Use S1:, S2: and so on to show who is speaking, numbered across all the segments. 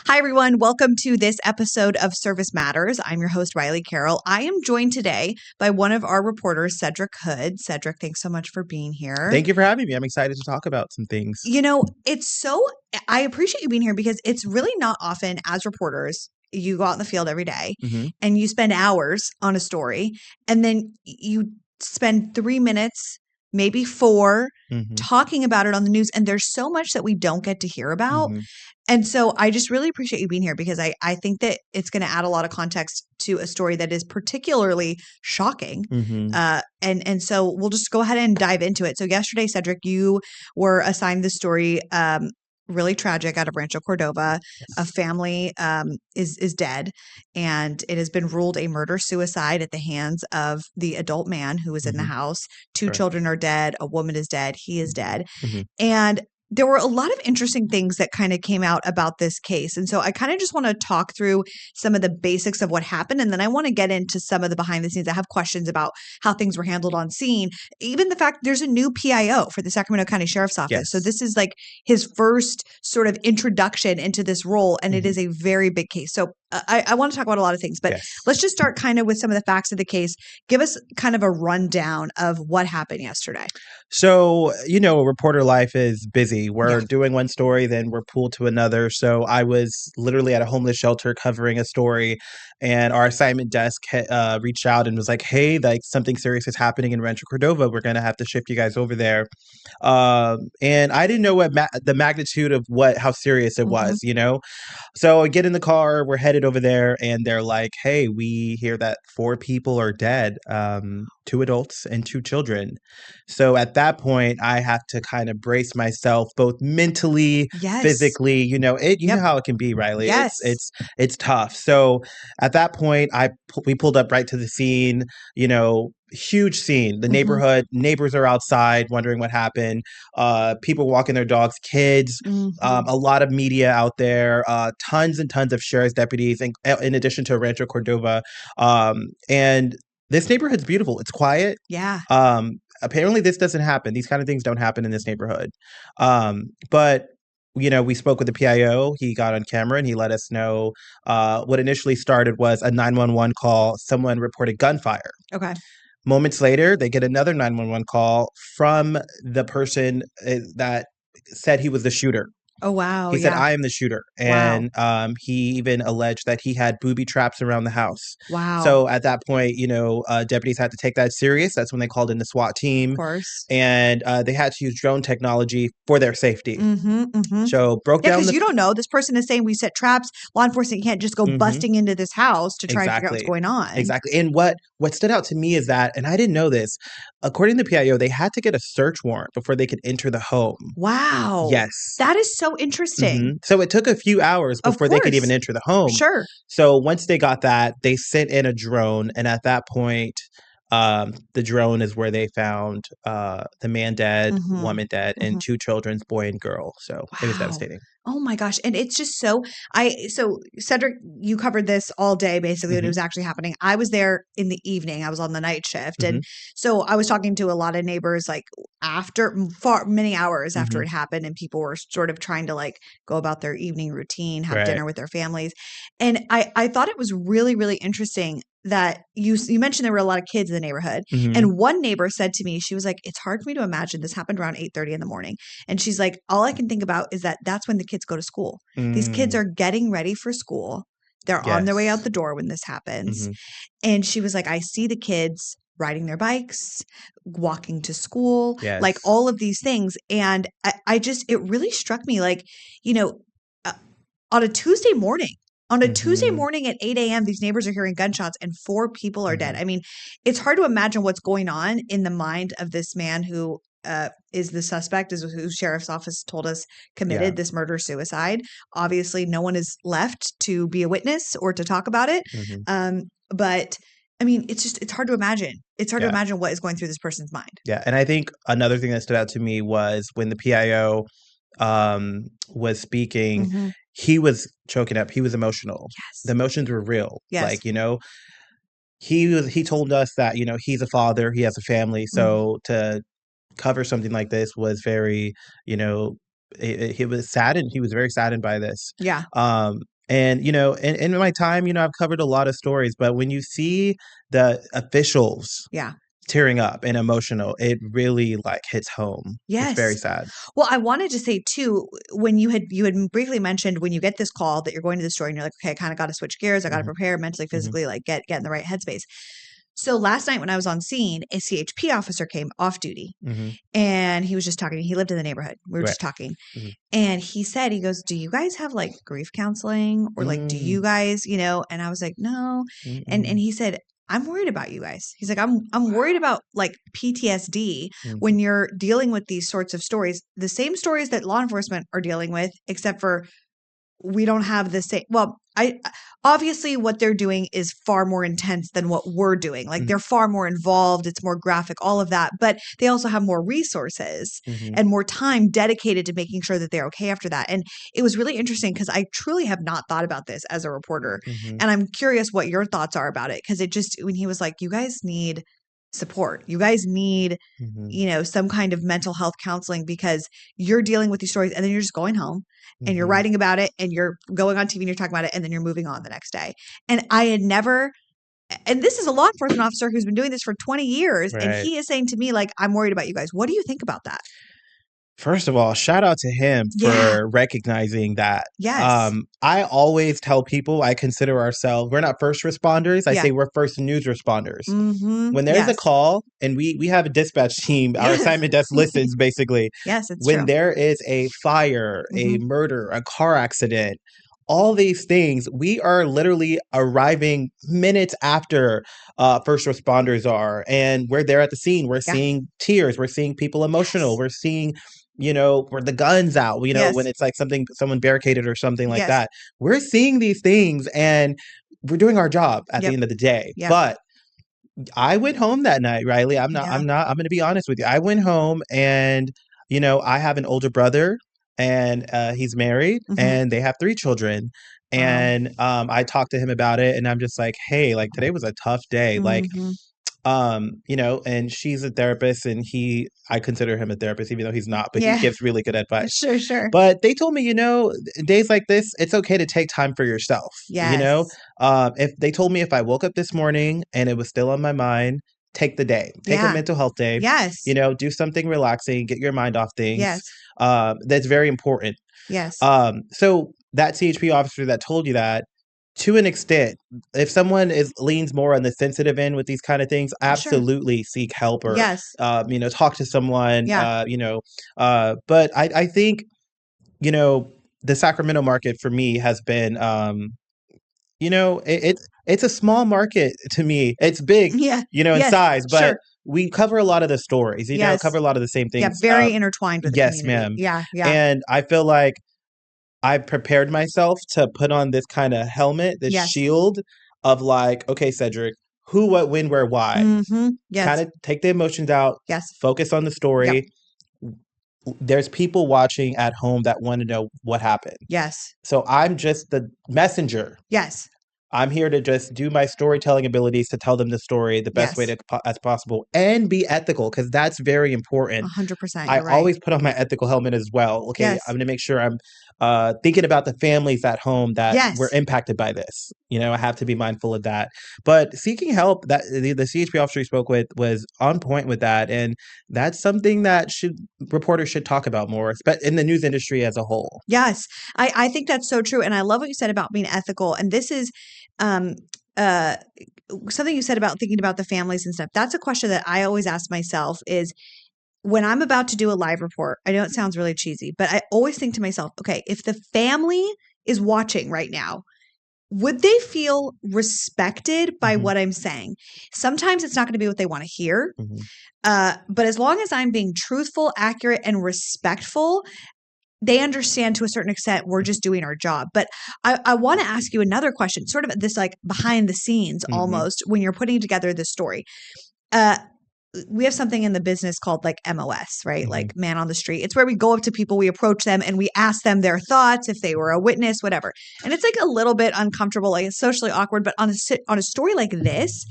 S1: Hi, everyone. Welcome to this episode of Service Matters. I'm your host, Riley Carroll. I am joined today by one of our reporters, Cedric Hood. Cedric, thanks so much for being here.
S2: Thank you for having me. I'm excited to talk about some things.
S1: You know, I appreciate you being here because it's really not often as reporters, you go out in the field every day and you spend hours on a story and then you spend 3 minutes, maybe 4, talking about it on the news. And there's so much that we don't get to hear about. And so I just really appreciate you being here because I think that it's going to add a lot of context to a story that is particularly shocking. And so we'll just go ahead and dive into it. So yesterday, Cedric, you were assigned the story, really tragic, out of Rancho Cordova. A family is dead, and it has been ruled a murder-suicide at the hands of the adult man who was in the house. 2 children are dead. A woman is dead. He is dead. And there were a lot of interesting things that kind of came out about this case. And so I kind of just want to talk through some of the basics of what happened. And then I want to get into some of the behind the scenes. I have questions about how things were handled on scene. Even the fact there's a new PIO for the Sacramento County Sheriff's Office. So this is like his first sort of introduction into this role. And it is a very big case. So I want to talk about a lot of things, but let's just start kind of with some of the facts of the case. Give us kind of a rundown of what happened yesterday.
S2: So, reporter life is busy. We're doing one story, then we're pulled to another. So I was literally at a homeless shelter covering a story, and our assignment desk reached out and was like, hey, like something serious is happening in Rancho Cordova. We're going to have to shift you guys over there. And I didn't know what the magnitude of how serious it was, So I get in the car, we're headed over there, and they're like, hey, we hear that 4 people are dead, 2 adults and 2 children. So at that point, I have to kind of brace myself both mentally, physically, you know how it can be, Riley. It's tough. So at that point, we pulled up right to the scene, huge scene. The neighbors are outside wondering what happened. People walking their dogs, kids, a lot of media out there, tons and tons of sheriff's deputies, in addition to Rancho Cordova. And this neighborhood's beautiful. It's quiet. Apparently this doesn't happen. These kind of things don't happen in this neighborhood. But we spoke with the PIO. He got on camera and he let us know what initially started was a 911 call. Someone reported gunfire.
S1: Okay.
S2: Moments later, they get another 911 call from the person that said he was the shooter.
S1: Oh, wow.
S2: He said, I am the shooter. And he even alleged that he had booby traps around the house.
S1: Wow.
S2: So at that point, deputies had to take that serious. That's when they called in the SWAT team.
S1: Of course.
S2: And they had to use drone technology for their safety. So broke down.
S1: Because you don't know. This person is saying we set traps. Law enforcement can't just go busting into this house to try and figure out what's going on.
S2: Exactly. And what stood out to me is that, and I didn't know this, according to the PIO, they had to get a search warrant before they could enter the home.
S1: Wow.
S2: Yes.
S1: That is so interesting.
S2: So it took a few hours before they could even enter the home.
S1: Sure.
S2: So once they got that, they sent in a drone. And at that point, the drone is where they found the man dead, woman dead, and 2 children, boy and girl. So it was devastating.
S1: Oh my gosh. And it's just so Cedric, you covered this all day basically when it was actually happening. I was there in the evening. I was on the night shift. And so I was talking to a lot of neighbors like many hours after it happened, and people were sort of trying to like go about their evening routine, have dinner with their families. And I thought it was really, really interesting that you mentioned there were a lot of kids in the neighborhood. And one neighbor said to me, she was like, it's hard for me to imagine this happened around 8:30 in the morning. And she's like, all I can think about is that's when the kids go to school. These kids are getting ready for school. They're on their way out the door when this happens. And she was like, I see the kids riding their bikes, walking to school, like all of these things. And it really struck me like, on a Tuesday morning, at 8 a.m., these neighbors are hearing gunshots and 4 people are dead. I mean, it's hard to imagine what's going on in the mind of this man who is the suspect, is who sheriff's office told us committed this murder-suicide. Obviously, no one is left to be a witness or to talk about it. But I mean, it's hard to imagine. It's hard to imagine what is going through this person's mind.
S2: Yeah. And I think another thing that stood out to me was when the PIO was speaking, he was choking up. He was emotional.
S1: Yes.
S2: The emotions were real.
S1: Yes.
S2: Like, he told us that, he's a father, he has a family. So to cover something like this was very, he was saddened. He was very saddened by this.
S1: Yeah.
S2: And, in my time, I've covered a lot of stories, but when you see the officials
S1: Yeah.
S2: tearing up and emotional, it really like hits home. It's very
S1: Yes.
S2: sad.
S1: Well, I wanted to say too, when you had briefly mentioned when you get this call that you're going to the store and you're like, okay, I kind of got to switch gears. I got to
S2: Mhm,
S1: prepare mentally,
S2: mhm,
S1: physically, like get in the right headspace. So last night when I was on scene, a CHP officer came off duty
S2: mhm.
S1: and he was just talking. He lived in the neighborhood. We were
S2: Right.
S1: just talking.
S2: Mhm.
S1: And he said, he goes, do you guys have like grief counseling or like, do
S2: Mm,
S1: you guys, and I was like, no. And
S2: mm-mm,
S1: he said, I'm worried about you guys. He's like, I'm worried about like PTSD
S2: mhm.
S1: when you're dealing with these sorts of stories, the same stories that law enforcement are dealing with, except for we don't have the same. Well, I obviously what they're doing is far more intense than what we're doing. Like
S2: Mhm,
S1: they're far more involved, it's more graphic, all of that, but they also have more resources
S2: mhm,
S1: and more time dedicated to making sure that they're okay after that. And it was really interesting because I truly have not thought about this as a reporter.
S2: mhm,
S1: And I'm curious what your thoughts are about it because it just when he was like, you guys need support. You guys need
S2: mhm,
S1: some kind of mental health counseling because you're dealing with these stories and then you're just going home and you're
S2: mhm.
S1: writing about it and you're going on TV and you're talking about it and then you're moving on the next day. And I had never, and this is a law enforcement officer who's been doing this for 20 years and
S2: Right.
S1: he is saying to me, like, I'm worried about you guys. What do you think about that?
S2: First of all, shout out to him
S1: Yeah.
S2: for recognizing that.
S1: Yes.
S2: I always tell people I consider ourselves, we're not first responders. I
S1: Yeah.
S2: say we're first news responders.
S1: Mm-hmm.
S2: When there's a
S1: Yes.
S2: call and we have a dispatch team, our
S1: Yes.
S2: assignment desk listens basically.
S1: Yes, it's
S2: When
S1: true.
S2: there is a fire, a
S1: Mm-hmm.
S2: murder, a car accident, all these things, we are literally arriving minutes after first responders are. And we're there at the scene. We're
S1: Yeah.
S2: seeing tears. We're seeing people emotional.
S1: Yes.
S2: We're seeing where the guns out, when
S1: Yes.
S2: it's like someone barricaded or something like
S1: Yes.
S2: that. We're seeing these things and we're doing our job at the
S1: Yep.
S2: end of the day.
S1: Yep.
S2: But I went home that night, Riley.
S1: Yeah.
S2: I'm going to be honest with you. I went home and, I have an older brother and he's married
S1: Mm-hmm.
S2: and they have 3 children.
S1: Wow.
S2: And I talked to him about it and I'm just like, hey, like today was a tough day. Like,
S1: Mm-hmm.
S2: and she's a therapist and I consider him a therapist, even though he's not, but he
S1: Yeah.
S2: gives really good advice.
S1: Sure, sure.
S2: But they told me, days like this, it's okay to take time for yourself.
S1: Yes.
S2: If they told me if I woke up this morning and it was still on my mind, take the day, take a
S1: Yeah.
S2: mental health day,
S1: Yes.
S2: do something relaxing, get your mind off things.
S1: Yes.
S2: That's very important.
S1: Yes.
S2: So that CHP officer that told you that, to an extent, if someone leans more on the sensitive end with these kind of things,
S1: Sure.
S2: absolutely seek help or
S1: Yes.
S2: talk to someone.
S1: Yeah.
S2: But I think the Sacramento market for me has been it's a small market to me. It's big,
S1: Yeah.
S2: in
S1: Yes.
S2: size, but
S1: Sure.
S2: we cover a lot of the stories.
S1: Yes.
S2: Cover a lot of the same
S1: Yeah.
S2: things.
S1: Very intertwined with the
S2: Yes,
S1: community.
S2: ma'am.
S1: Yeah. Yeah.
S2: And I feel like I prepared myself to put on this kind of helmet, this
S1: Yes.
S2: shield of like, okay, Cedric, who, what, when, where, why.
S1: Mm-hmm.
S2: Kind
S1: Yes.
S2: of take the emotions out,
S1: Yes.
S2: focus on the
S1: Yep.
S2: story. There's people watching at home that want to know what happened.
S1: Yes.
S2: So I'm just the messenger.
S1: Yes.
S2: I'm here to just do my storytelling abilities to tell them the story the best way
S1: Yes.
S2: as possible and be ethical because that's very important.
S1: 100%.
S2: I
S1: You're right.
S2: always put on my ethical helmet as well. Okay,
S1: Yes.
S2: I'm going to make sure I'm thinking about the families at home that were
S1: Yes.
S2: impacted by this. I have to be mindful of that. But seeking help, that the CHP officer you spoke with was on point with that, and that's something that reporters should talk about more, in the news industry as a whole.
S1: Yes. I think that's so true. And I love what you said about being ethical. And this is um uh something you said about thinking about the families and stuff. That's a question that I always ask myself is when I'm about to do a live report. I know it sounds really cheesy, but I always think to myself, okay, if the family is watching right now, would they feel respected by
S2: Mhm,
S1: what I'm saying? Sometimes it's not going to be what they want to hear.
S2: mhm,
S1: But as long as I'm being truthful, accurate, and respectful, they understand to a certain extent we're just doing our job. But I want to ask you another question, sort of this like behind the scenes
S2: mhm,
S1: almost when you're putting together this story. Uh, we have something in the business called like MOS, right?
S2: mhm,
S1: Like man on the street. It's where we go up to people, we approach them, and we ask them their thoughts, if they were a witness, whatever. And it's like a little bit uncomfortable, like it's socially awkward. But on a story like this,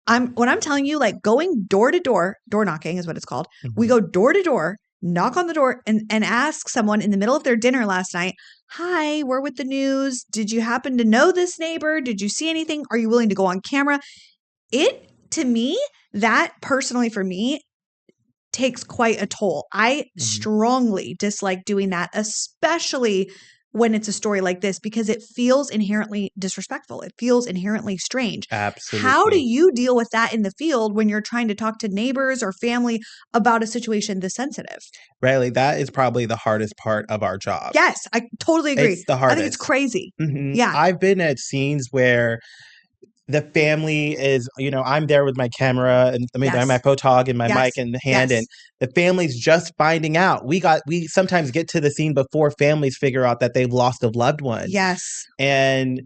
S1: when I'm telling you, like going door to door, door knocking is what it's called. We
S2: mhm,
S1: go door to door knock on the door and ask someone in the middle of their dinner last night, hi, we're with the news. Did you happen to know this neighbor? Did you see anything? Are you willing to go on camera? To me, that personally for me takes quite a toll. I strongly dislike doing that, especially when it's a story like this, because it feels inherently disrespectful. It feels inherently strange.
S2: Absolutely.
S1: How do you deal with that in the field when you're trying to talk to neighbors or family about a situation this sensitive?
S2: Riley, that is probably the hardest part of our job.
S1: Yes, I totally agree.
S2: It's the hardest.
S1: I think it's crazy.
S2: Mm-hmm.
S1: Yeah.
S2: I've been at scenes where the family is, I'm there with my camera and my photog and my mic in hand, and the family's just finding out. We sometimes get to the scene before families figure out that they've lost a loved one.
S1: Yes.
S2: And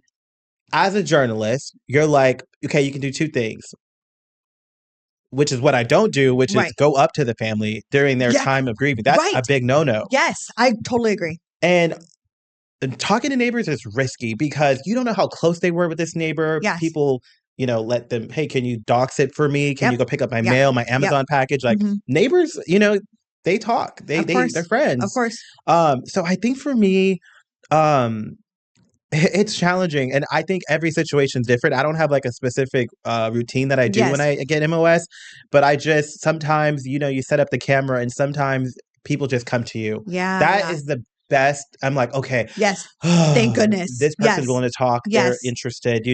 S2: as a journalist, you're like, okay, you can do two things, which is what I don't do, which is go up to the family during their time of grieving. That's a big no-no.
S1: Yes, I totally agree.
S2: And talking to neighbors is risky because you don't know how close they were with this neighbor.
S1: Yes.
S2: People, let them, hey, can you dox it for me? Can you go pick up my mail, my Amazon package? Like neighbors, they talk. They're friends.
S1: Of course.
S2: So I think for me, it's challenging. And I think every situation is different. I don't have like a specific routine that I do when I get MOS, but I just sometimes, you set up the camera and sometimes people just come to you.
S1: Yeah.
S2: That is the best. I'm like, okay.
S1: Yes. Thank goodness.
S2: This person's willing to talk. They're interested,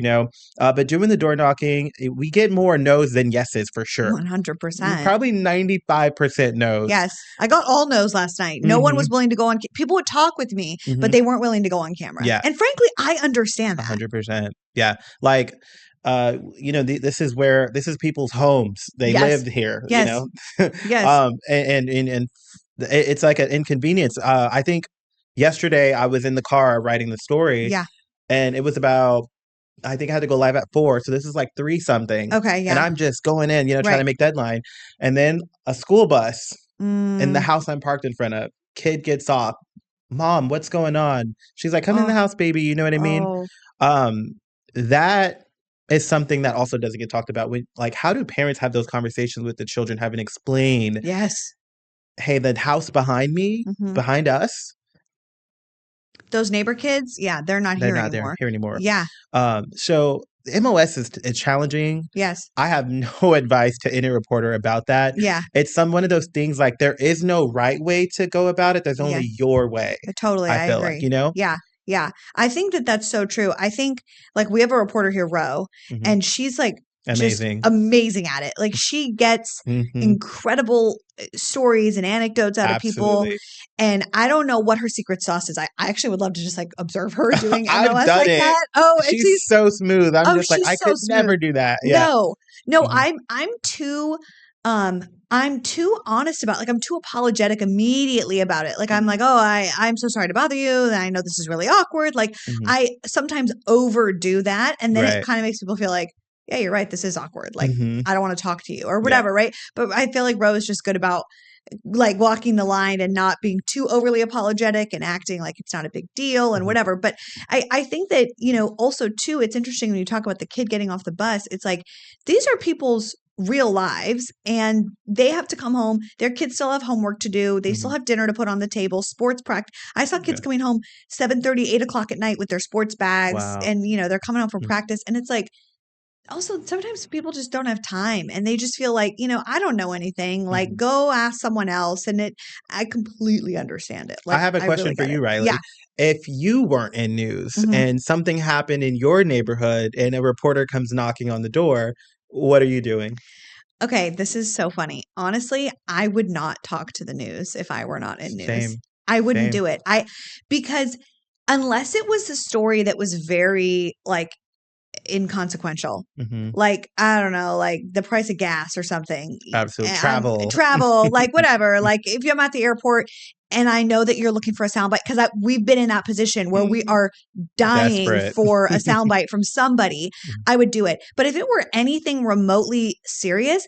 S2: But doing the door knocking, we get more no's than yeses for sure.
S1: 100%.
S2: Probably 95% no's.
S1: Yes. I got all no's last night. No one was willing to go on. People would talk with me, but they weren't willing to go on camera.
S2: Yeah.
S1: And frankly, I understand that.
S2: 100%. Yeah. Like, this is people's homes. They lived here,
S1: Yes.
S2: And it's like an inconvenience. I think yesterday I was in the car writing the story.
S1: Yeah.
S2: And it was about, I think I had to go live at 4. So this is like 3 something.
S1: Okay. Yeah.
S2: And I'm just going in, trying to make deadline. And then a school bus in the house I'm parked in front of, kid gets off. Mom, what's going on? She's like, come in the house, baby. You know what I mean? That is something that also doesn't get talked about. How do parents have those conversations with the children, having to explain?
S1: Yes.
S2: Hey, the house behind me, behind us.
S1: Those neighbor kids, they're not here
S2: anymore.
S1: Yeah.
S2: So MOS is challenging.
S1: Yes.
S2: I have no advice to any reporter about that.
S1: Yeah.
S2: It's one of those things like there is no right way to go about it. There's only your way.
S1: Totally. I
S2: feel
S1: agree.
S2: like,
S1: Yeah. Yeah. I think that's so true. I think we have a reporter here, Ro, and she's like,
S2: amazing.
S1: Just amazing at it. Like she gets incredible stories and anecdotes out of people. And I don't know what her secret sauce is. I actually would love to just observe her doing MOS
S2: I've done it.
S1: That. Oh,
S2: she's so smooth. I'm just like, I could never do that. Yeah.
S1: No, I'm too honest about I'm too apologetic immediately about it. I'm like, oh, I'm so sorry to bother you. And I know this is really awkward. I sometimes overdo that. And then it kind of makes people feel like, yeah, you're right. This is awkward. I don't want to talk to you or whatever. Right. But I feel like Ro is just good about walking the line and not being too overly apologetic and acting like it's not a big deal and whatever. But I think that, also too, it's interesting when you talk about the kid getting off the bus, it's like, these are people's real lives and they have to come home. Their kids still have homework to do. They still have dinner to put on the table, sports practice. I saw kids coming home 7:30, 8 o'clock at night with their sports bags and, they're coming home from practice. And it's like, also, sometimes people just don't have time and they just feel like, I don't know anything. Go ask someone else. And I completely understand it.
S2: I have a question for you, Riley.
S1: Yeah.
S2: If you weren't in news and something happened in your neighborhood and a reporter comes knocking on the door, what are you doing?
S1: Okay, this is so funny. Honestly, I would not talk to the news if I were not in news.
S2: Same.
S1: I wouldn't do it. Because unless it was a story that was very inconsequential, I don't know, the price of gas or something.
S2: Absolutely.
S1: Travel, whatever. If I'm at the airport and I know that you're looking for a soundbite, because we've been in that position where we are dying
S2: desperate
S1: for a soundbite from somebody, I would do it. But if it were anything remotely serious,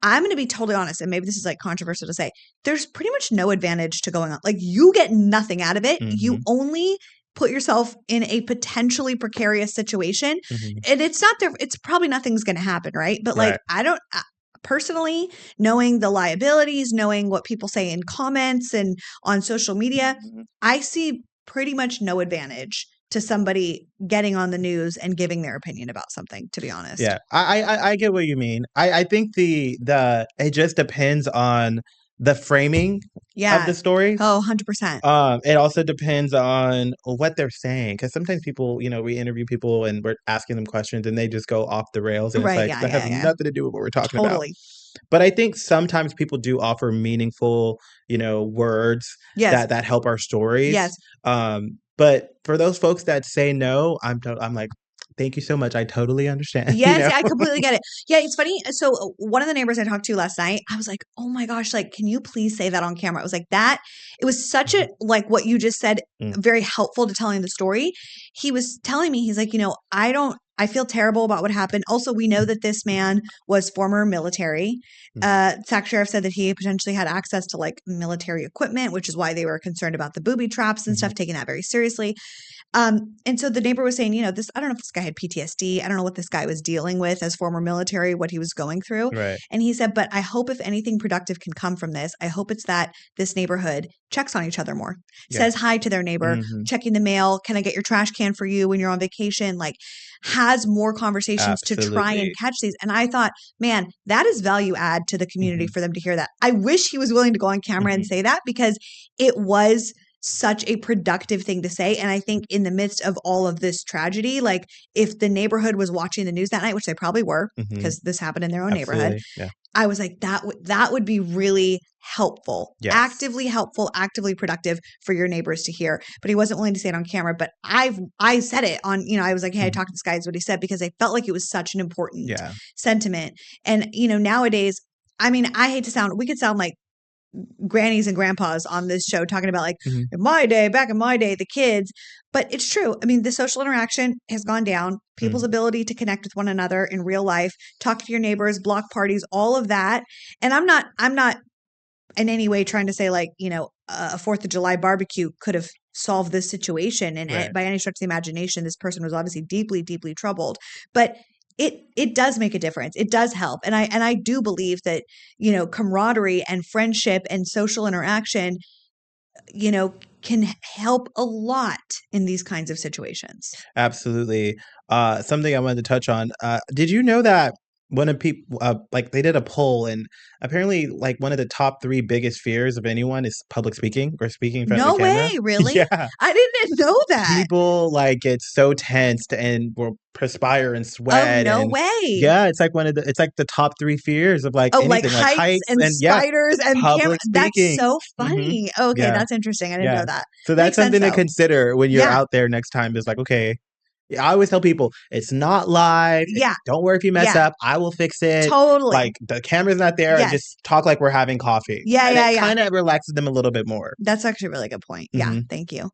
S1: I'm going to be totally honest, and maybe this is controversial to say, there's pretty much no advantage to going on. You get nothing out of it. You only put yourself in a potentially precarious situation. And it's probably nothing's going to happen. Right. But personally, knowing the liabilities, knowing what people say in comments and on social media, I see pretty much no advantage to somebody getting on the news and giving their opinion about something, to be honest.
S2: Yeah, I get what you mean. I think the it just depends on the framing of the story.
S1: Oh, 100%.
S2: It also depends on what they're saying, because sometimes people, we interview people and we're asking them questions and they just go off the rails, and
S1: Right,
S2: it's like that has nothing to do with what we're talking about.
S1: Totally.
S2: But I think sometimes people do offer meaningful, words
S1: Yes.
S2: that help our stories.
S1: Yes.
S2: But for those folks that say no, I'm like, thank you so much. I totally understand.
S1: Yes, I completely get it. Yeah, it's funny. So one of the neighbors I talked to last night, I was like, oh my gosh, like, can you please say that on camera? I was like, it was such a, like what you just said, very helpful to telling the story. He was telling me, he's like, I feel terrible about what happened. Also, we know that this man was former military. Sac Sheriff said that he potentially had access to like military equipment, which is why they were concerned about the booby traps and stuff, taking that very seriously. And so the neighbor was saying, I don't know if this guy had PTSD. I don't know what this guy was dealing with as former military, what he was going through.
S2: Right.
S1: And he said, but I hope if anything productive can come from this, I hope it's that this neighborhood checks on each other more, says hi to their neighbor, checking the mail. Can I get your trash can for you when you're on vacation? Like, has more conversations to try and catch these. And I thought, man, that is value add to the community for them to hear that. I wish he was willing to go on camera and say that, because it was such a productive thing to say. And I think in the midst of all of this tragedy, like if the neighborhood was watching the news that night, which they probably were, because this happened in their own neighborhood, I was like, that would be really helpful, actively helpful, actively productive for your neighbors to hear. But he wasn't willing to say it on camera. But I said it on, I was like, hey, I talked to this guy, is what he said, because I felt like it was such an important sentiment. And, nowadays, I mean, I hate to sound, we could sound like grannies and grandpas on this show talking about like back in my day, the kids, but it's true. I mean, the social interaction has gone down, people's ability to connect with one another in real life, talk to your neighbors, block parties, all of that. And I'm not in any way trying to say like, a 4th of July barbecue could have solved this situation. And by any stretch of the imagination, this person was obviously deeply, deeply troubled, but it does make a difference. It does help. And I do believe that, camaraderie and friendship and social interaction, can help a lot in these kinds of situations.
S2: Absolutely. Something I wanted to touch on. Did you know that one of people, like they did a poll, and apparently like one of the top 3 biggest fears of anyone is public speaking or speaking in front of the camera.
S1: No way, really?
S2: Yeah.
S1: I didn't know that.
S2: People like get so tensed and will perspire and sweat.
S1: Oh, no way.
S2: Yeah, it's like it's like the top 3 fears of like anything,
S1: like heights and spiders and
S2: public
S1: camera.
S2: speaking.
S1: That's so funny. Okay, that's interesting. I didn't know that.
S2: So that's something to consider when you're out there next time. Is like, okay, I always tell people it's not live.
S1: Yeah.
S2: Don't worry if you mess up. I will fix it.
S1: Totally.
S2: Like the camera's not there. And just talk like we're having coffee.
S1: Yeah,
S2: It kind of relaxes them a little bit more.
S1: That's actually a really good point. Yeah. Thank you.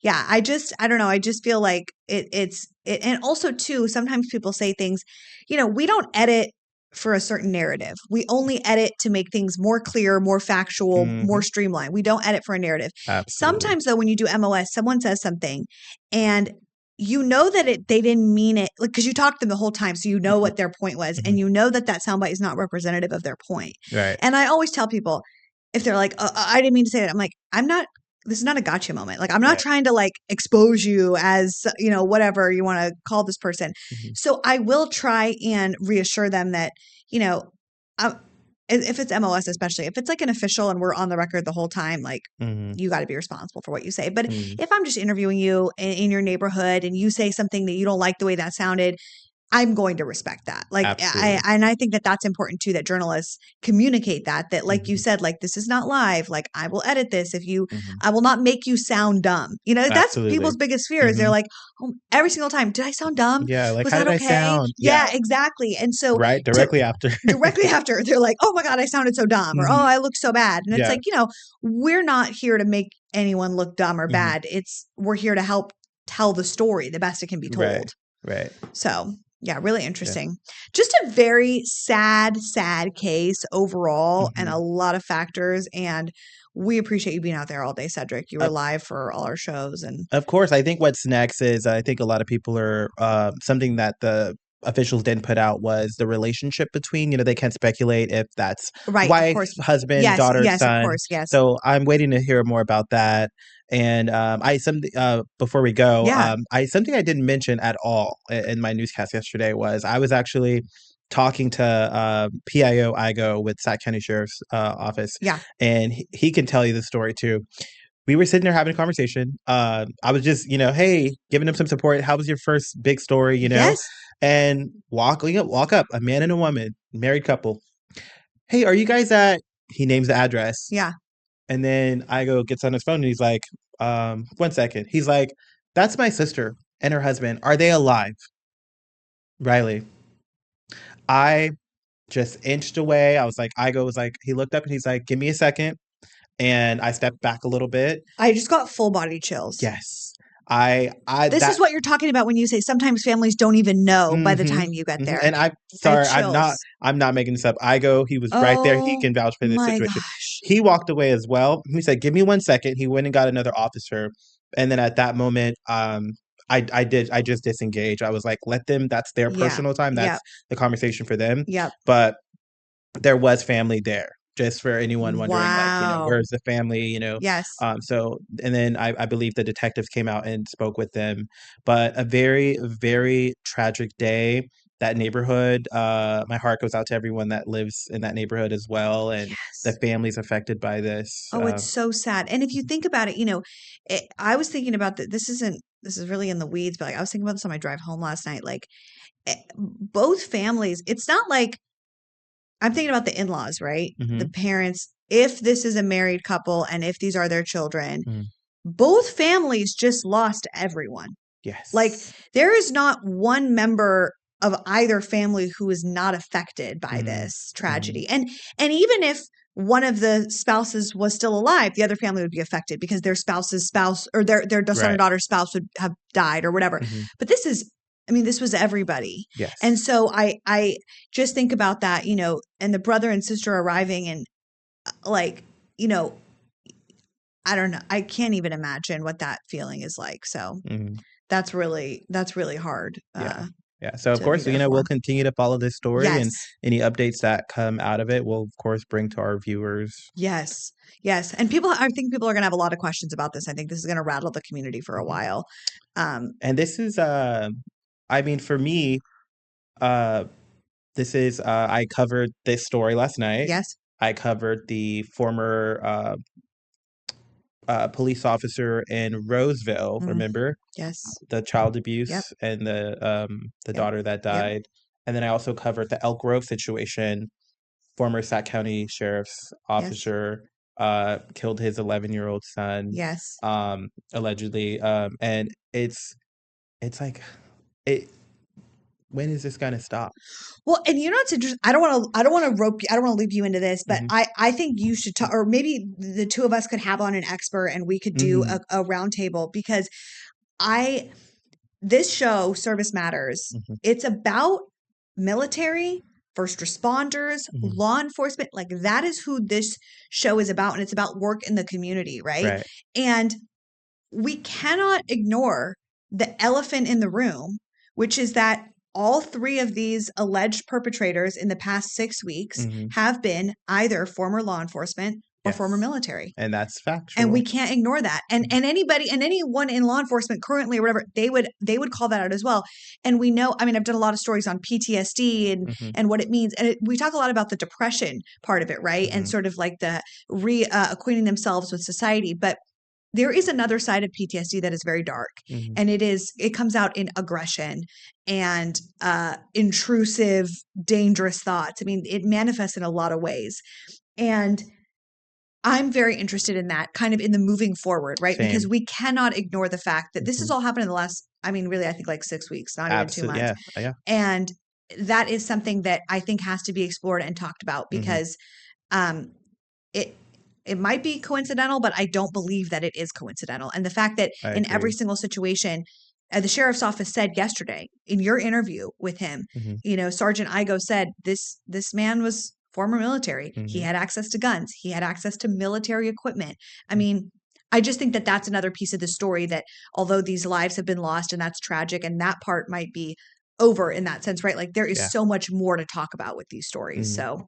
S1: Yeah. I don't know. I just feel like it's and also too, sometimes people say things, we don't edit for a certain narrative. We only edit to make things more clear, more factual, more streamlined. We don't edit for a narrative.
S2: Absolutely.
S1: Sometimes though, when you do MOS, someone says something and that they didn't mean it, like, because you talked to them the whole time, so what their point was, and that soundbite is not representative of their point.
S2: Right.
S1: And I always tell people, if they're like, I didn't mean to say that, I'm like, this is not a gotcha moment. Like, I'm not trying to like expose you as, whatever you want to call this person. So I will try and reassure them that, if it's MOS, especially if it's like an official and we're on the record the whole time, like you got to be responsible for what you say. But if I'm just interviewing you in your neighborhood and you say something that you don't like the way that sounded, I'm going to respect that. Like, I think that that's important too, that journalists communicate that, like you said, like, this is not live. Like, I will edit this I will not make you sound dumb. That's people's biggest fears. They're like, oh, every single time, did I sound dumb?
S2: Yeah. Like,
S1: was
S2: how
S1: that
S2: did I sound?
S1: Yeah, exactly. And so
S2: directly after,
S1: they're like, oh my God, I sounded so dumb, or, oh, I look so bad. And it's like, we're not here to make anyone look dumb or bad. We're here to help tell the story the best it can be told.
S2: Right.
S1: So yeah, really interesting. Just a very sad case overall, and a lot of factors. And we appreciate you being out there all day, Cedric. You were live for all our shows. And
S2: of course, I think what's next is, I think a lot of people are something that the officials didn't put out was the relationship between, they can't speculate if that's
S1: Right, of
S2: wife,
S1: course.
S2: husband,
S1: Yes,
S2: daughter,
S1: yes, of
S2: son.
S1: course, yes.
S2: So I'm waiting to hear more about that. And before we go,
S1: Yeah.
S2: something I didn't mention at all in my newscast yesterday was I was actually talking to PIO Igo with Sac County Sheriff's Office,
S1: Yeah.
S2: and he can tell you the story too. We were sitting there having a conversation. I was just, hey, giving him some support. How was your first big story,
S1: Yes.
S2: And walk up, a man and a woman, married couple. Hey, are you guys at, he names the address.
S1: Yeah.
S2: And then Igo gets on his phone and he's like, 1 second. He's like, that's my sister and her husband. Are they alive? Riley, I just inched away. I was like, Igo was like, he looked up and he's like, give me a second. And I stepped back a little bit.
S1: I just got full body chills.
S2: Yes.
S1: This is what you're talking about when you say sometimes families don't even know by the time you get there.
S2: And I'm sorry, I'm not making this up. Igo, he was right there. He can vouch for this situation.
S1: Gosh.
S2: He walked away as well. He said, give me 1 second. He went and got another officer. And then at that moment, I just disengaged. I was like, let them, that's their personal time. That's the conversation for them.
S1: Yep.
S2: But there was family there. Just for anyone wondering,
S1: Wow.
S2: where's the family,
S1: Yes.
S2: So, and then I believe the detectives came out and spoke with them. But a very, very tragic day. That neighborhood, my heart goes out to everyone that lives in that neighborhood as well. And the families affected by this.
S1: Oh, it's so sad. And if you think about it, I was thinking about that. This is really in the weeds, but I was thinking about this on my drive home last night. Like both families, it's not like, I'm thinking about the in-laws, right? The parents, if this is a married couple and if these are their children, both families just lost everyone.
S2: Yes.
S1: Like there is not one member of either family who is not affected by this tragedy. And even if one of the spouses was still alive, the other family would be affected because their spouse's spouse or their son or daughter's spouse would have died or whatever. But this was everybody.
S2: Yes.
S1: And so I just think about that, and the brother and sister arriving and I don't know. I can't even imagine what that feeling is like. So that's really hard.
S2: Yeah. So of course, we'll continue to follow this story and any updates that come out of it, we'll of course bring to our viewers.
S1: Yes. Yes. And I think people are going to have a lot of questions about this. I think this is going to rattle the community for a while.
S2: And this is, for me, this is, I covered this story last night.
S1: Yes.
S2: I covered the former police officer in Roseville, remember?
S1: Yes.
S2: The child abuse and the daughter that died. And then I also covered the Elk Grove situation. Former Sac County Sheriff's officer killed his 11-year-old son.
S1: Yes.
S2: Allegedly. And it's like when is this going to stop?
S1: Well, and it's interesting. I don't want to loop you into this, but I think you should talk, or maybe the two of us could have on an expert and we could do a roundtable because this show, Service Matters, it's about military, first responders, law enforcement. Like that is who this show is about. And it's about work in the community. Right. And we cannot ignore the elephant in the room, which is that all three of these alleged perpetrators in the past 6 weeks have been either former law enforcement or former military.
S2: And that's factual.
S1: And we can't ignore that. And anyone in law enforcement currently or whatever, they would call that out as well. And we know, I've done a lot of stories on PTSD and what it means. And we talk a lot about the depression part of it, right? And sort of like the acquainting themselves with society. But there is another side of PTSD that is very dark, and it comes out in aggression and intrusive, dangerous thoughts. It manifests in a lot of ways. And I'm very interested in that kind of in the moving forward, right? Same. Because we cannot ignore the fact that this has all happened in the last, really, I think like 6 weeks, not even 2 months.
S2: Yeah.
S1: And that is something that I think has to be explored and talked about because it might be coincidental, but I don't believe that it is coincidental. And the fact that in every single situation, the sheriff's office said yesterday in your interview with him, Sergeant Igo said this man was former military. He had access to guns. He had access to military equipment. I just think that that's another piece of the story that although these lives have been lost and that's tragic and that part might be over in that sense, right? Like there is
S2: Yeah.
S1: so much more to talk about with these stories. So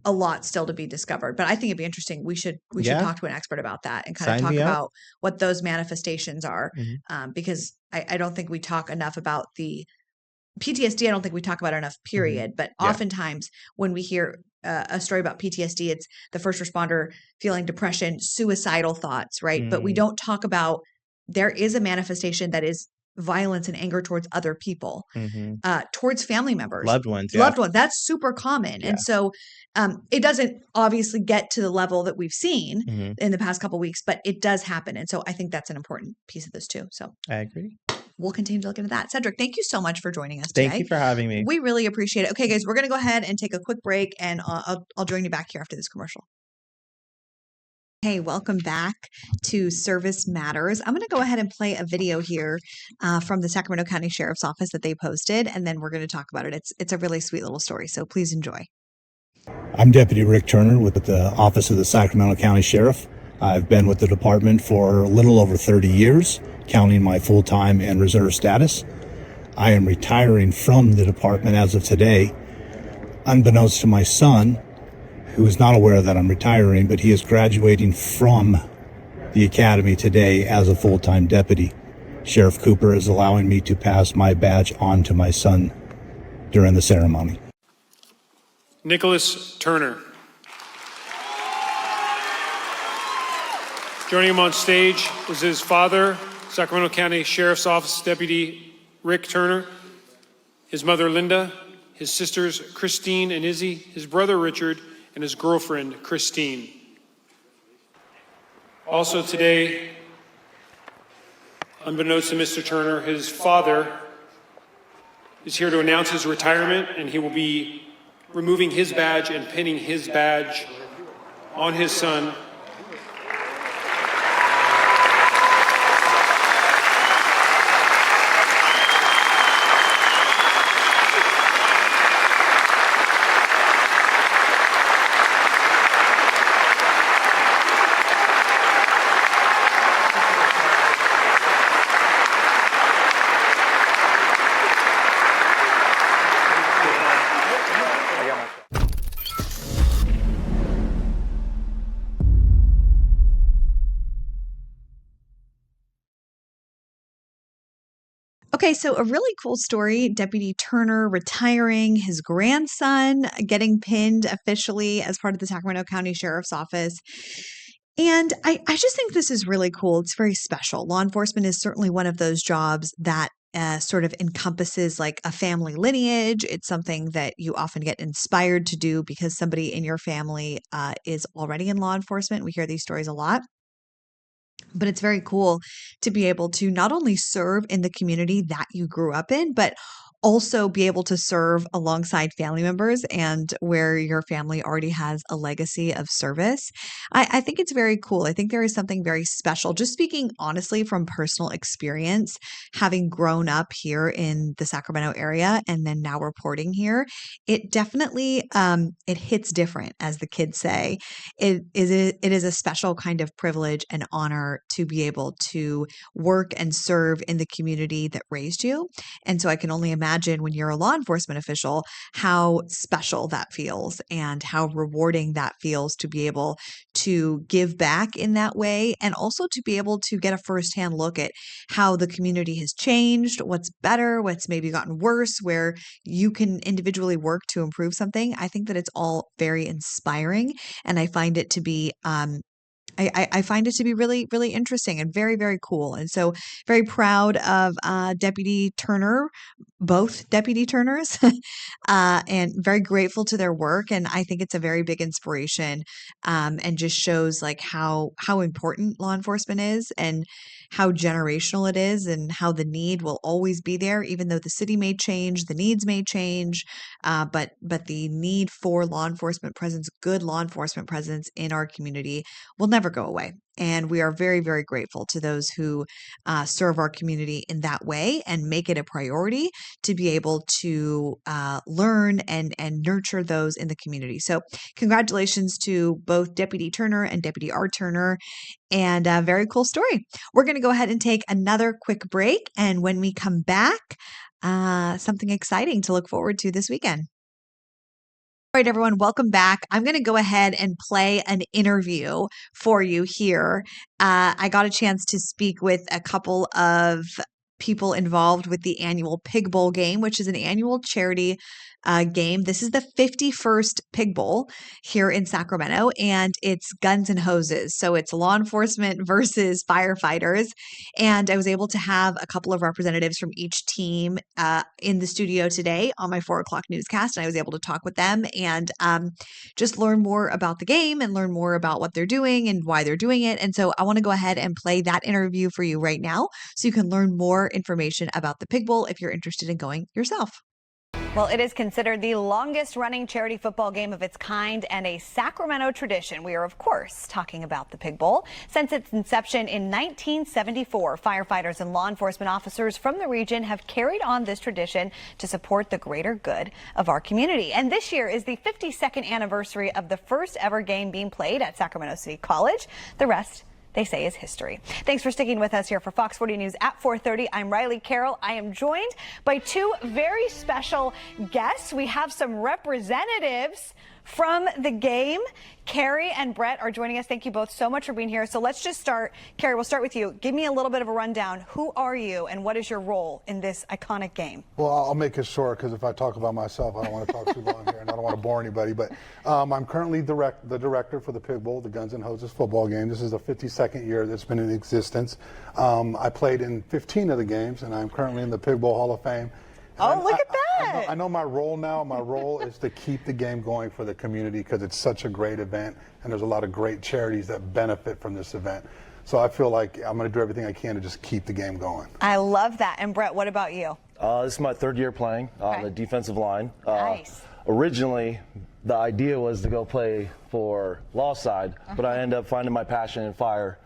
S1: a lot still to be discovered, but I think it'd be interesting. We should talk to an expert about that and kind of talk about what those manifestations are. Because I don't think we talk enough about the PTSD. I don't think we talk about it enough, period. But oftentimes when we hear a story about PTSD, it's the first responder feeling depression, suicidal thoughts, right? But we don't talk about there is a manifestation that is violence and anger towards other people, towards family members,
S2: loved ones.
S1: That's super common. And so it doesn't obviously get to the level that we've seen in the past couple of weeks, but it does happen. And so I think that's an important piece of this too. So
S2: I agree.
S1: We'll continue to look into that. Cedric, thank you so much for joining us today.
S2: Thank you for having me.
S1: We really appreciate it. Okay, guys, we're going to go ahead and take a quick break, and I'll join you back here after this commercial. Hey, welcome back to Service Matters. I'm going to go ahead and play a video here from the Sacramento County Sheriff's Office that they posted, and then we're going to talk about it. It's a really sweet little story, so please enjoy.
S3: I'm Deputy Rick Turner with the Office of the Sacramento County Sheriff. I've been with the department for a little over 30 years, counting my full-time and reserve status. I am retiring from the department as of today, unbeknownst to my son, who is not aware that I'm retiring, but he is graduating from the academy today as a full-time deputy. Sheriff Cooper is allowing me to pass my badge on to my son during the ceremony.
S4: Nicholas Turner. Joining him on stage is his father, Sacramento County Sheriff's Office Deputy Rick Turner, his mother Linda, his sisters Christine and Izzy, his brother Richard, and his girlfriend Christine. Also today, unbeknownst to Mr. Turner, his father is here to announce his retirement, and he will be removing his badge and pinning his badge on his son.
S1: Okay, so a really cool story. Deputy Turner retiring, his grandson getting pinned officially as part of the Sacramento County Sheriff's Office. And I just think this is really cool. It's very special. Law enforcement is certainly one of those jobs that sort of encompasses like a family lineage. It's something that you often get inspired to do because somebody in your family is already in law enforcement. We hear these stories a lot. But it's very cool to be able to not only serve in the community that you grew up in, but also be able to serve alongside family members and where your family already has a legacy of service. I think it's very cool. I think there is something very special. Just speaking honestly from personal experience, having grown up here in the Sacramento area and then now reporting here, it definitely it hits different, as the kids say. It is a special kind of privilege and honor to be able to work and serve in the community that raised you. And so I can only imagine when you're a law enforcement official, how special that feels and how rewarding that feels to be able to give back in that way. And also to be able to get a firsthand look at how the community has changed, what's better, what's maybe gotten worse, where you can individually work to improve something. I think that it's all very inspiring. And I find it to be, I find it to be really, really interesting and very, very cool. And so very proud of Deputy Turner, both Deputy Turners, and very grateful to their work. And I think it's a very big inspiration and just shows like how important law enforcement is and how generational it is and how the need will always be there, even though the city may change, the needs may change, but the need for law enforcement presence, good law enforcement presence in our community will never go away. And we are very, very grateful to those who serve our community in that way and make it a priority to be able to learn and nurture those in the community. So congratulations to both Deputy Turner and Deputy R. Turner, and a very cool story. We're going to go ahead and take another quick break. And when we come back, something exciting to look forward to this weekend. All right, everyone, welcome back. I'm going to go ahead and play an interview for you here. I got a chance to speak with a couple of people involved with the annual Pig Bowl game, which is an annual charity game. This is the 51st Pig Bowl here in Sacramento, and it's guns and hoses. So it's law enforcement versus firefighters. And I was able to have a couple of representatives from each team in the studio today on my 4 o'clock newscast. And I was able to talk with them and just learn more about the game and learn more about what they're doing and why they're doing it. And so I want to go ahead and play that interview for you right now so you can learn more information about the Pig Bowl if you're interested in going yourself.
S5: Well, it is considered the longest running charity football game of its kind and a Sacramento tradition. We are, of course, talking about the Pig Bowl. Since its inception in 1974, firefighters and law enforcement officers from the region have carried on this tradition to support the greater good of our community. And this year is the 52nd anniversary of the first ever game being played at Sacramento City College. The rest, they say, is history. Thanks for sticking with us here for Fox 40 News at 4:30. I'm Riley Carroll. I am joined by two very special guests. We have some representatives from the game. Carrie and Brett are joining us. Thank you both so much for being here. So let's just start. Carrie, we'll start with you. Give me a little bit of a rundown. Who are you and what is your role in this iconic game?
S6: Well, I'll make it short because if I talk about myself, I don't want to talk too long here and I don't want to bore anybody. But I'm currently the director for the Pig Bowl, the Guns and Hoses football game. This is the 52nd year that's been in existence. I played in 15 of the games and I'm currently in the Pig Bowl Hall of Fame.
S5: Oh, look at that.
S6: I know my role now. My role is to keep the game going for the community because it's such a great event and there's a lot of great charities that benefit from this event. So I feel like I'm going to do everything I can to just keep the game going.
S5: I love that. And Brett, what about you?
S7: This is my third year playing on the defensive line.
S5: Nice.
S7: Originally, the idea was to go play for Law Side, but I ended up finding my passion in fire,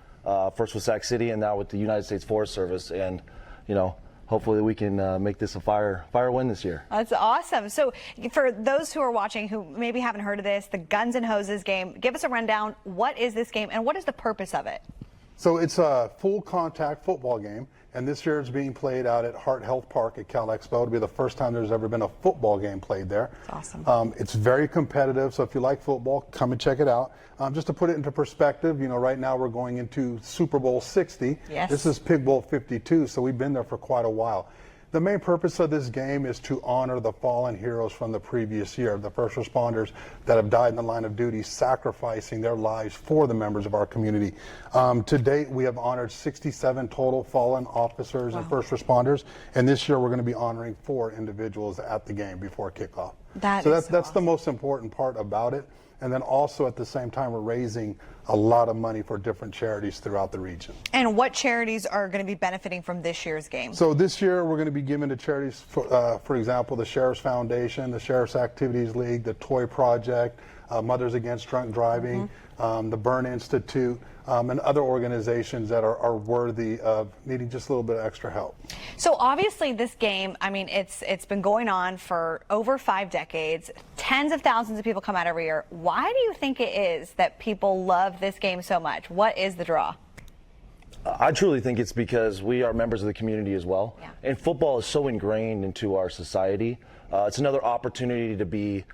S7: first with Sac City and now with the United States Forest Service. And, you know, hopefully we can make this a fire win this year.
S5: That's awesome. So for those who are watching who maybe haven't heard of this, the Guns and Hoses game, give us a rundown. What is this game and what is the purpose of it?
S6: So it's a full contact football game, and this year it's being played out at Hart Health Park at Cal Expo. It'll be the first time there's ever been a football game played there.
S5: That's awesome.
S6: It's very competitive, so if you like football, come and check it out. Just to put it into perspective, you know, right now we're going into Super Bowl 60.
S5: Yes.
S6: This is Pig Bowl 52, so we've been there for quite a while. The main purpose of this game is to honor the fallen heroes from the previous year, the first responders that have died in the line of duty, sacrificing their lives for the members of our community. To date, we have honored 67 total fallen officers and first responders, and this year we're going to be honoring 4 individuals at the game before kickoff.
S5: That's
S6: That's the most important part about it. And then also at the same time, we're raising a lot of money for different charities throughout the region.
S5: And what charities are going to be benefiting from this year's game?
S6: So this year we're going to be giving to charities, for example, the Sheriff's Foundation, the Sheriff's Activities League, the Toy Project, Mothers Against Drunk Driving, the Burn Institute, and other organizations that are worthy of needing just a little bit of extra help.
S5: So obviously this game, I mean, it's been going on for over 5 decades. Tens of thousands of people come out every year. Why do you think it is that people love this game so much? What is the draw?
S7: I truly think it's because we are members of the community as well.
S5: Yeah.
S7: And football is so ingrained into our society. It's another opportunity to be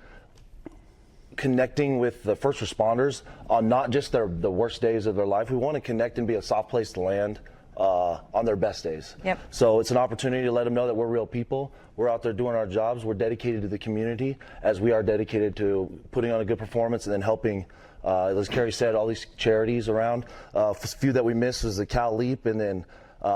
S7: connecting with the first responders on not just the worst days of their life. We want to connect and be a soft place to land on their best days.
S5: Yep.
S7: So it's an opportunity to let them know that we're real people. We're out there doing our jobs. We're dedicated to the community as we are dedicated to putting on a good performance and then helping, as Carrie said, all these charities around. A few that we missed was the Cal Leap and then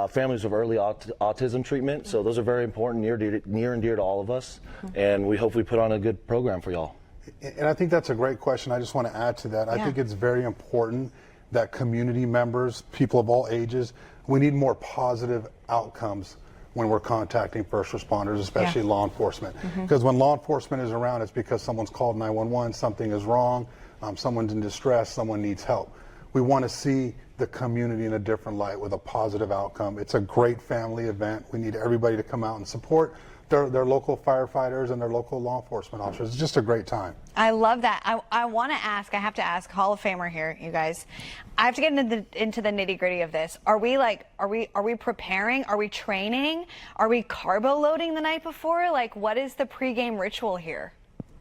S7: families with early autism treatment. So those are very important, near and dear to all of us. And we hopefully put on a good program for y'all.
S6: And I think that's a great question. I just want to add to that. I think it's very important that community members, people of all ages, we need more positive outcomes when we're contacting first responders, especially law enforcement. Because when law enforcement is around, it's because someone's called 911, something is wrong, someone's in distress, someone needs help. We want to see the community in a different light with a positive outcome. It's a great family event. We need everybody to come out and support their local firefighters and their local law enforcement officers. It's just a great time.
S5: I love that. I want to ask, I have to ask, Hall of Famer here, you guys. I have to get into the nitty gritty of this. Are we preparing? Are we training? Are we carbo loading the night before? Like, what is the pregame ritual here?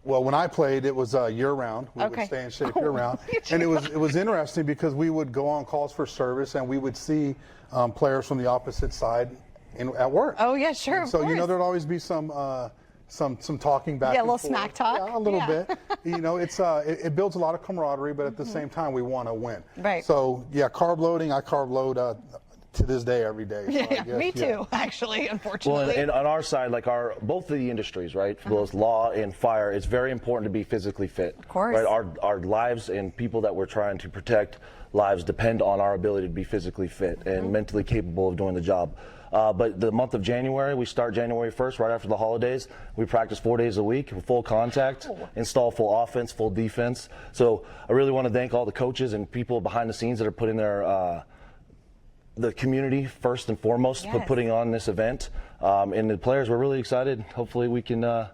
S6: Well, when I played, it was year-round. We would stay in shape year-round. And it was interesting because we would go on calls for service, and we would see players from the opposite side at work.
S5: Oh, yeah, sure.
S6: So, you know, there'd always be some talking back.
S5: Yeah, a
S6: and
S5: little
S6: forth.
S5: smack talk.
S6: Yeah, a little bit. You know, it builds a lot of camaraderie, but at the same time, we want to win.
S5: Right.
S6: So, yeah, carb loading. I carb load to this day every day. So
S5: Yeah, me too, actually, unfortunately.
S7: Well, and on our side, like both of the industries, right, both law and fire, it's very important to be physically fit.
S5: Of course.
S7: Right, our lives and people that we're trying to protect lives depend on our ability to be physically fit and mentally capable of doing the job. But the month of January, we start January 1st, right after the holidays. We practice 4 days a week, full contact, install full offense, full defense. So I really want to thank all the coaches and people behind the scenes that are putting their the community first and foremost,
S5: Yes.
S7: putting on this event. And the players, we're really excited. Hopefully we can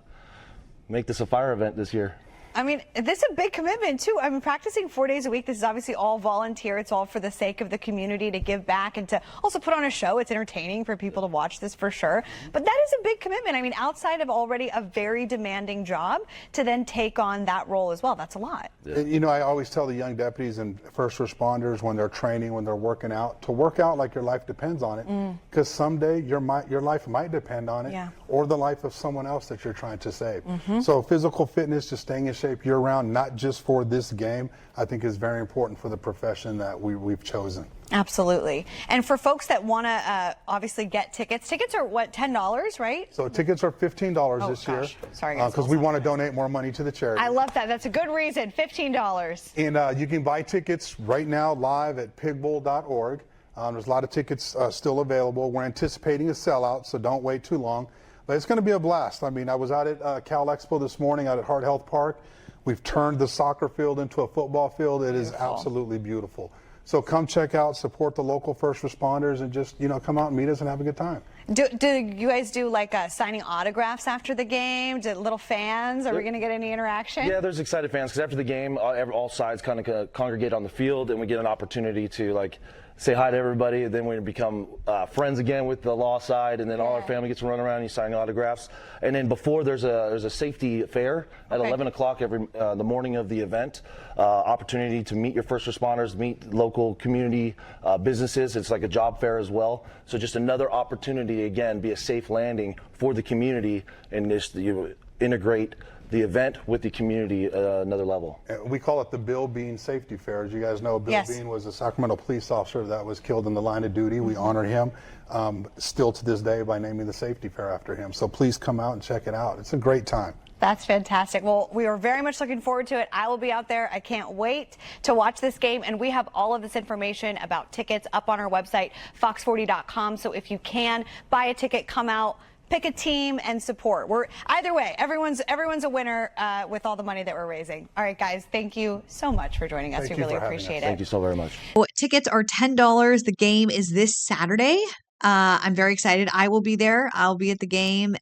S7: make this a fire event this year.
S5: I mean, this is a big commitment, too. I mean, practicing 4 days a week, this is obviously all volunteer. It's all for the sake of the community to give back and to also put on a show. It's entertaining for people to watch this for sure. But that is a big commitment. I mean, outside of already a very demanding job, to then take on that role as well, that's a lot.
S6: Yeah. You know, I always tell the young deputies and first responders when they're training, when they're working out, to work out like your life depends on it. Because someday your life might depend on it,
S5: Yeah.
S6: or the life of someone else that you're trying to save. So physical fitness, just staying in shape year-round, not just for this game, I think is very important for the profession that we've chosen.
S5: Absolutely. And for folks that want to obviously get tickets are what, $10, right?
S6: So tickets are $15 this year.
S5: Sorry, guys,
S6: because we want to donate more money to the charity.
S5: I love that. That's a good reason. $15.
S6: And you can buy tickets right now live at pigbowl.org. There's a lot of tickets still available. We're anticipating a sellout, so don't wait too long. But it's going to be a blast. I mean, I was out at Cal Expo this morning out at Heart Health Park. We've turned the soccer field into a football field. It is absolutely beautiful. So come check out, support the local first responders, and just, you know, come out and meet us and have a good time.
S5: Do you guys do like signing autographs after the game? Do little fans? Are we going to get any interaction?
S7: Yeah, there's excited fans because after the game, all sides kind of congregate on the field, and we get an opportunity to like say hi to everybody, and then we become friends again with the law side, and then all our family gets to run around and you sign autographs. And then before there's a safety fair at 11 o'clock every the morning of the event, opportunity to meet your first responders, meet local community businesses. It's like a job fair as well. So just another opportunity, again, be a safe landing for the community, and just integrate the event with the community another level.
S6: We call it the Bill Bean Safety Fair. As you guys know, Bill Bean was a Sacramento police officer that was killed in the line of duty. We honor him still to this day by naming the safety fair after him. So please come out and check it out. It's a great time.
S5: That's fantastic. Well, we are very much looking forward to it. I will be out there. I can't wait to watch this game. And we have all of this information about tickets up on our website, fox40.com. So if you can buy a ticket, come out, pick a team and support. Either way, everyone's a winner with all the money that we're raising. All right, guys, thank you so much for joining us. We really appreciate it.
S7: Thank you so very much.
S1: Tickets are $10. The game is this Saturday. I'm very excited. I will be there. I'll be at the game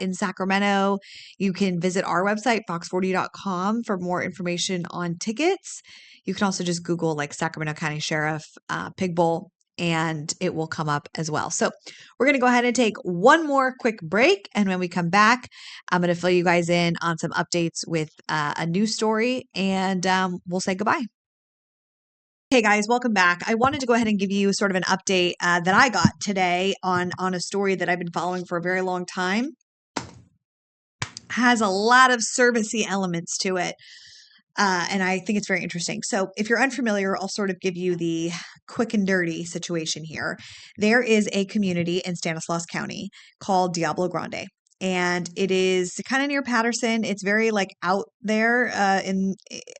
S1: in Sacramento. You can visit our website, fox40.com, for more information on tickets. You can also just Google like Sacramento County Sheriff Pig Bowl, and it will come up as well. So we're going to go ahead and take one more quick break. And when we come back, I'm going to fill you guys in on some updates with a news story, and we'll say goodbye. Hey guys, welcome back. I wanted to go ahead and give you sort of an update that I got today on a story that I've been following for a very long time. Has a lot of servicey elements to it. And I think it's very interesting. So if you're unfamiliar, I'll sort of give you the quick and dirty situation here. There is a community in Stanislaus County called Diablo Grande. And it is kind of near Patterson. It's very like out there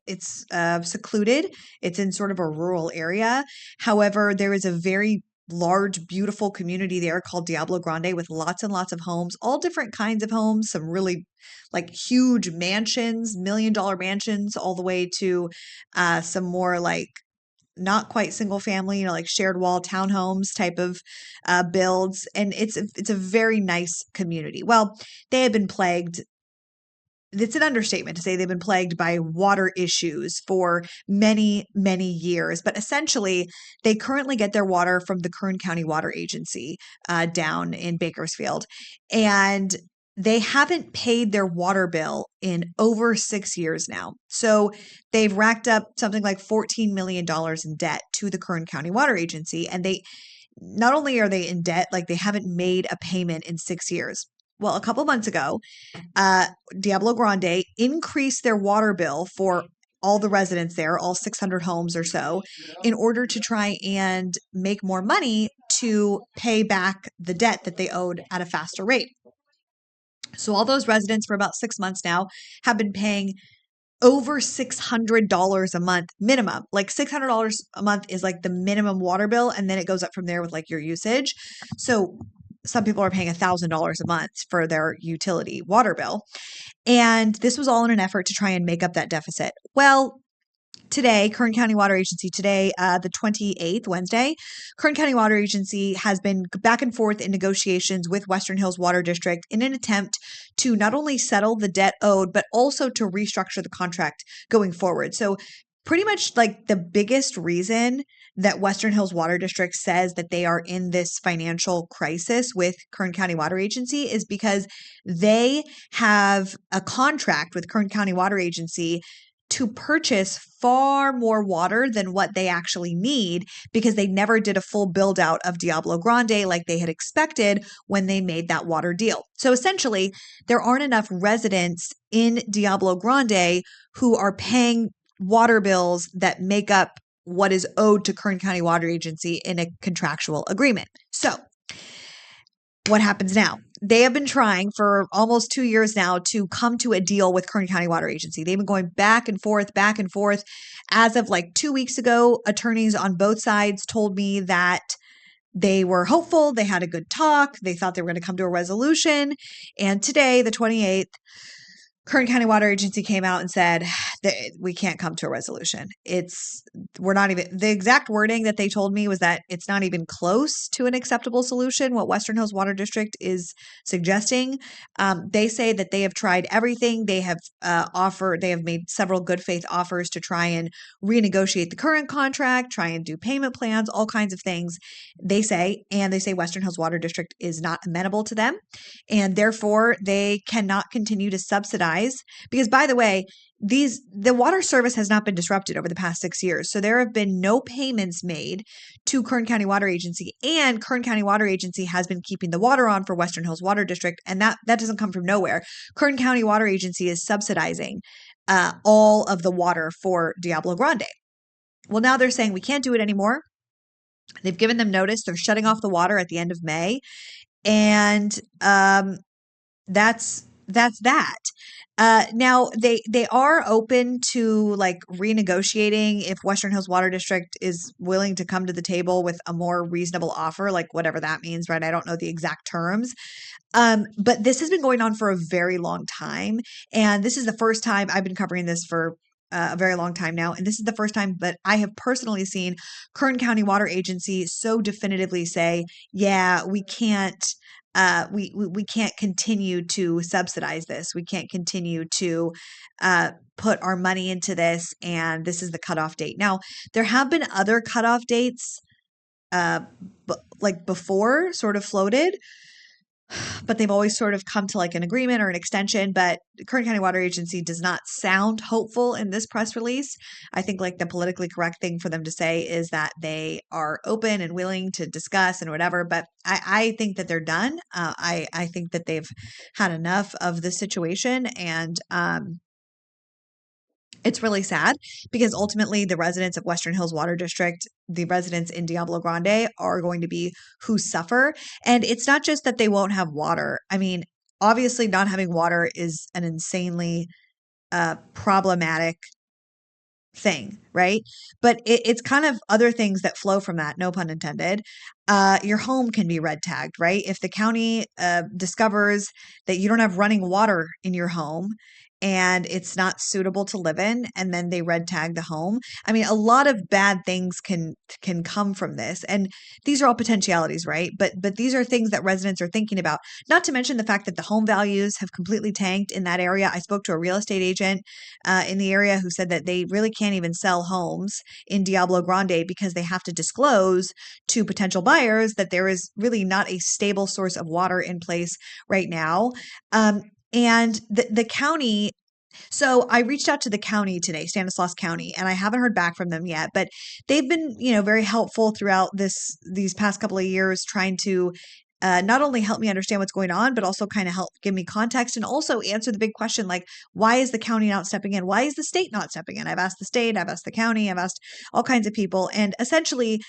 S1: it's secluded. It's in sort of a rural area. However, there is a very large, beautiful community there called Diablo Grande with lots and lots of homes, all different kinds of homes, some really like huge mansions, $1 million mansions, all the way to some more like not quite single family, like shared wall townhomes type of builds. And it's a very nice community. Well, they had been plagued. It's an understatement to say they've been plagued by water issues for many, many years. But essentially, they currently get their water from the Kern County Water Agency down in Bakersfield. And they haven't paid their water bill in over 6 years now. So they've racked up something like $14 million in debt to the Kern County Water Agency. And they not only are they in debt, like they haven't made a payment in 6 years. Well, a couple months ago, Diablo Grande increased their water bill for all the residents there, all 600 homes or so, in order to try and make more money to pay back the debt that they owed at a faster rate. So all those residents for about 6 months now have been paying over $600 a month minimum. Like $600 a month is like the minimum water bill, and then it goes up from there with like your usage. So some people are paying $1,000 a month for their utility water bill. And this was all in an effort to try and make up that deficit. Well, today, Kern County Water Agency, the 28th, Wednesday, Kern County Water Agency has been back and forth in negotiations with Western Hills Water District in an attempt to not only settle the debt owed, but also to restructure the contract going forward. So pretty much like the biggest reason that Western Hills Water District says that they are in this financial crisis with Kern County Water Agency is because they have a contract with Kern County Water Agency to purchase far more water than what they actually need because they never did a full build out of Diablo Grande like they had expected when they made that water deal. So essentially, there aren't enough residents in Diablo Grande who are paying water bills that make up what is owed to Kern County Water Agency in a contractual agreement. So what happens now? They have been trying for almost 2 years now to come to a deal with Kern County Water Agency. They've been going back and forth. As of like 2 weeks ago, attorneys on both sides told me that they were hopeful. They had a good talk. They thought they were going to come to a resolution. And today, the 28th, Kern County Water Agency came out and said that we can't come to a resolution. We're not even, the exact wording that they told me was that it's not even close to an acceptable solution, what Western Hills Water District is suggesting. They say that they have tried everything. They have made several good faith offers to try and renegotiate the current contract, try and do payment plans, all kinds of things. They say Western Hills Water District is not amenable to them, and therefore they cannot continue to subsidize. Because, by the way, the water service has not been disrupted over the past 6 years. So there have been no payments made to Kern County Water Agency, and Kern County Water Agency has been keeping the water on for Western Hills Water District. And that doesn't come from nowhere. Kern County Water Agency is subsidizing all of the water for Diablo Grande. Well, now they're saying we can't do it anymore. They've given them notice. They're shutting off the water at the end of May. And that's that. Now they are open to like renegotiating if Western Hills Water District is willing to come to the table with a more reasonable offer, like whatever that means, right? I don't know the exact terms. But this has been going on for a very long time. And this is the first time I've been covering this for a very long time now. And this is the first time that I have personally seen Kern County Water Agency so definitively say, yeah, we can't we can't continue to subsidize this. We can't continue to put our money into this, and this is the cutoff date. Now, there have been other cutoff dates like before sort of floated, but they've always sort of come to like an agreement or an extension. But Kern County Water Agency does not sound hopeful in this press release. I think like the politically correct thing for them to say is that they are open and willing to discuss and whatever. But I think that they're done. I think that they've had enough of the situation, and it's really sad because ultimately the residents of Western Hills Water District, the residents in Diablo Grande, are going to be who suffer. And it's not just that they won't have water. I mean, obviously not having water is an insanely problematic thing, right? But it's kind of other things that flow from that, no pun intended. Your home can be red tagged, right? If the county discovers that you don't have running water in your home and it's not suitable to live in, and then they red tag the home. I mean, a lot of bad things can come from this, and these are all potentialities, right? But these are things that residents are thinking about. Not to mention the fact that the home values have completely tanked in that area. I spoke to a real estate agent in the area who said that they really can't even sell homes in Diablo Grande because they have to disclose to potential buyers that there is really not a stable source of water in place right now. And the county, so I reached out to the county today, Stanislaus County, and I haven't heard back from them yet, but they've been, very helpful throughout these past couple of years, trying to not only help me understand what's going on, but also kind of help give me context and also answer the big question, like, why is the county not stepping in? Why is the state not stepping in? I've asked the state, I've asked the county, I've asked all kinds of people. And essentially,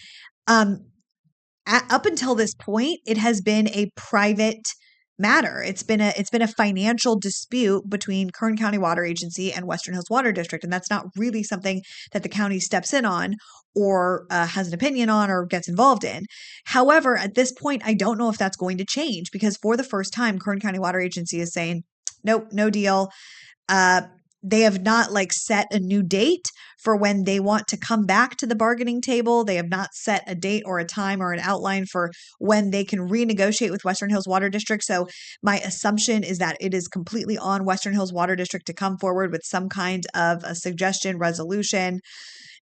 S1: up until this point, it has been a private matter. It's been a financial dispute between Kern County Water Agency and Western Hills Water District, and that's not really something that the county steps in on or has an opinion on or gets involved in. However, at this point, I don't know if that's going to change, because for the first time, Kern County Water Agency is saying, nope, no deal. They have not set a new date for when they want to come back to the bargaining table. They have not set a date or a time or an outline for when they can renegotiate with Western Hills Water District. So my assumption is that it is completely on Western Hills Water District to come forward with some kind of a suggestion, resolution,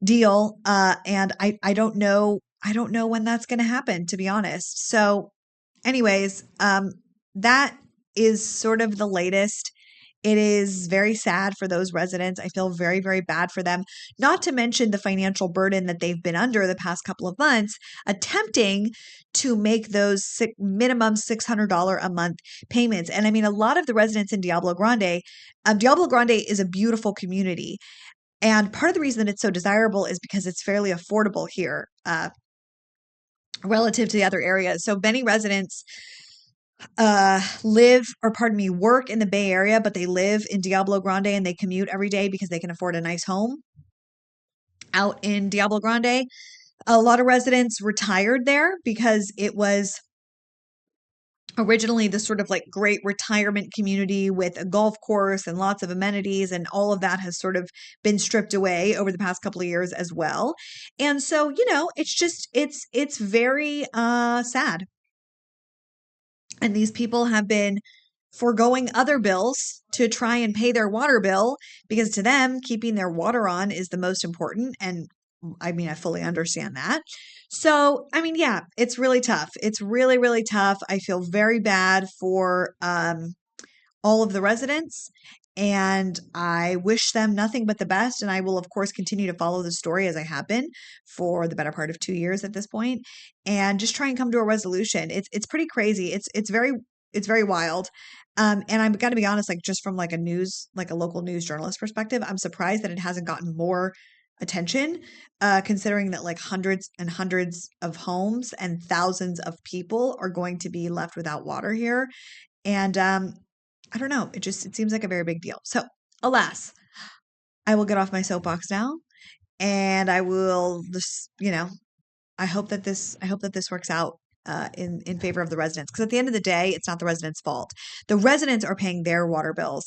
S1: deal. And I don't know. I don't know when that's going to happen, to be honest. So anyways, that is sort of the latest. It is very sad for those residents. I feel very, very bad for them, not to mention the financial burden that they've been under the past couple of months, attempting to make those minimum $600 a month payments. And I mean, a lot of the residents in Diablo Grande is a beautiful community. And part of the reason that it's so desirable is because it's fairly affordable here relative to the other areas. So many residents work in the Bay Area, but they live in Diablo Grande and they commute every day because they can afford a nice home out in Diablo Grande. A lot of residents retired there because it was originally this sort of great retirement community with a golf course and lots of amenities, and all of that has sort of been stripped away over the past couple of years as well. And so, it's very sad. And these people have been foregoing other bills to try and pay their water bill, because to them, keeping their water on is the most important. And I mean, I fully understand that. So, I mean, yeah, it's really tough. It's really, really tough. I feel very bad for all of the residents, and I wish them nothing but the best. And I will, of course, continue to follow the story, as I have been for the better part of 2 years at this point, and just try and come to a resolution. It's pretty crazy. It's very wild. And I'm got to be honest, just from a local news journalist perspective, I'm surprised that it hasn't gotten more attention, considering that hundreds and hundreds of homes and thousands of people are going to be left without water here. And I don't know. It seems like a very big deal. So, alas, I will get off my soapbox now, and I will just, I hope that this works out in favor of the residents, because at the end of the day, it's not the residents' fault. The residents are paying their water bills.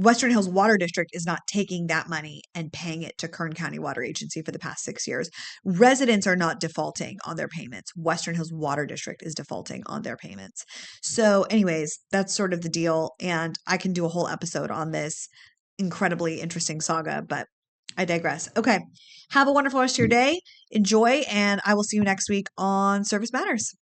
S1: Western Hills Water District is not taking that money and paying it to Kern County Water Agency for the past 6 years. Residents are not defaulting on their payments. Western Hills Water District is defaulting on their payments. So anyways, that's sort of the deal. And I can do a whole episode on this incredibly interesting saga, but I digress. Okay. Have a wonderful rest of your day. Enjoy, and I will see you next week on Service Matters.